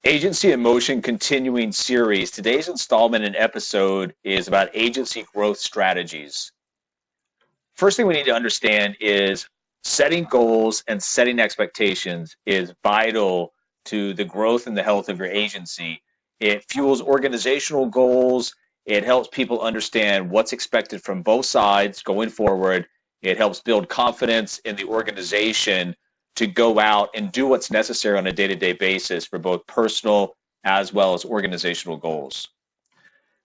Agency in Motion continuing series. Today's installment and episode is about agency growth strategies. First thing we need to understand is setting goals and setting expectations is vital to the growth and the health of your agency. It fuels organizational goals. It helps people understand what's expected from both sides going forward. It helps build confidence in the organization to go out and do what's necessary on a day-to-day basis for both personal as well as organizational goals.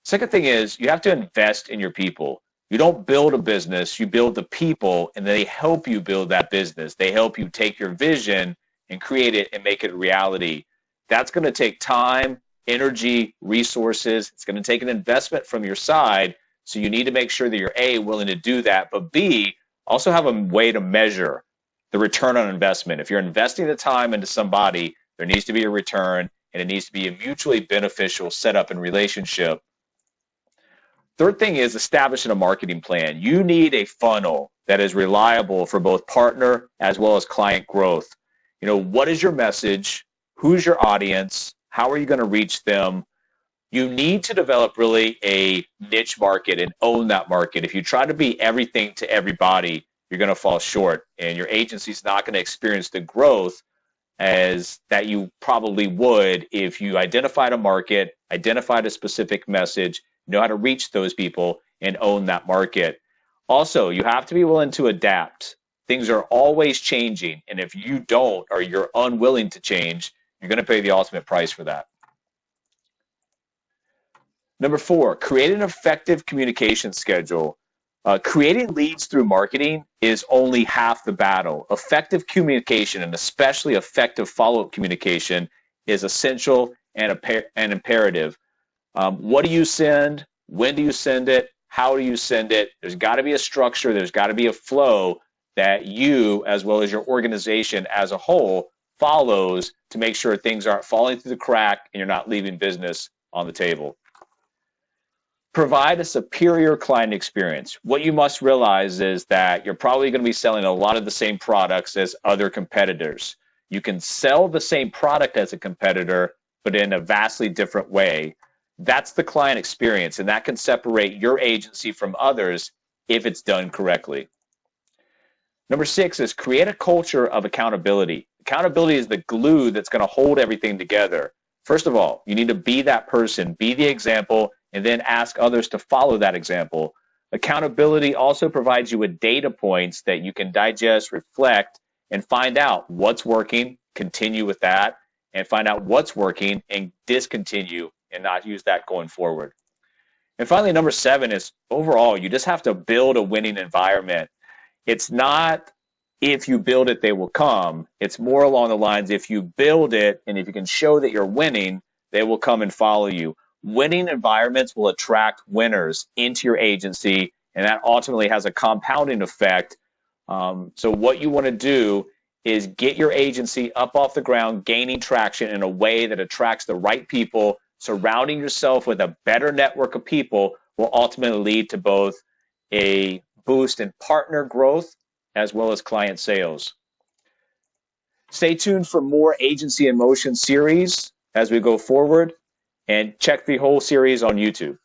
Second thing is you have to invest in your people. You don't build a business, you build the people, and they help you build that business. They help you take your vision and create it and make it a reality. That's going to take time, energy, resources. It's going to take an investment from your side. So you need to make sure that you're A, willing to do that, but B, also have a way to measure the return on investment. If you're investing the time into somebody, there needs to be a return, and it needs to be a mutually beneficial setup and relationship. Third thing is establishing a marketing plan. You need a funnel that is reliable for both partner as well as client growth. You know, what is your message? Who's your audience? How are you going to reach them? You need to develop really a niche market and own that market. If you try to be everything to everybody, you're going to fall short, and your agency's not going to experience the growth as that you probably would if you identified a market, identified a specific message, know how to reach those people, and own that market. Also, you have to be willing to adapt. Things are always changing, and if you don't or you're unwilling to change, you're going to pay the ultimate price for that. Number 4, create an effective communication schedule. Creating leads through marketing is only half the battle. Effective communication, and especially effective follow-up communication, is essential and imperative. What do you send? When do you send it? How do you send it? There's got to be a structure. There's got to be a flow that you, as well as your organization as a whole, follows to make sure things aren't falling through the crack and you're not leaving business on the table. Provide a superior client experience. What you must realize is that you're probably going to be selling a lot of the same products as other competitors. You can sell the same product as a competitor, but in a vastly different way. That's the client experience, and that can separate your agency from others if it's done correctly. Number 6 is create a culture of accountability. Accountability is the glue that's going to hold everything together. First of all, you need to be that person, be the example, and then ask others to follow that example. Accountability also provides you with data points that you can digest, reflect, and find out what's working, continue with that, and find out what's working and discontinue and not use that going forward. And finally, number 7 is overall, you just have to build a winning environment. It's not if you build it, they will come. It's more along the lines, if you build it and if you can show that you're winning, they will come and follow you. Winning environments will attract winners into your agency, and that ultimately has a compounding effect. So what you want to do is get your agency up off the ground, gaining traction in a way that attracts the right people. Surrounding yourself with a better network of people will ultimately lead to both a boost in partner growth as well as client sales. Stay tuned for more Agency in Motion series as we go forward, and check the whole series on YouTube.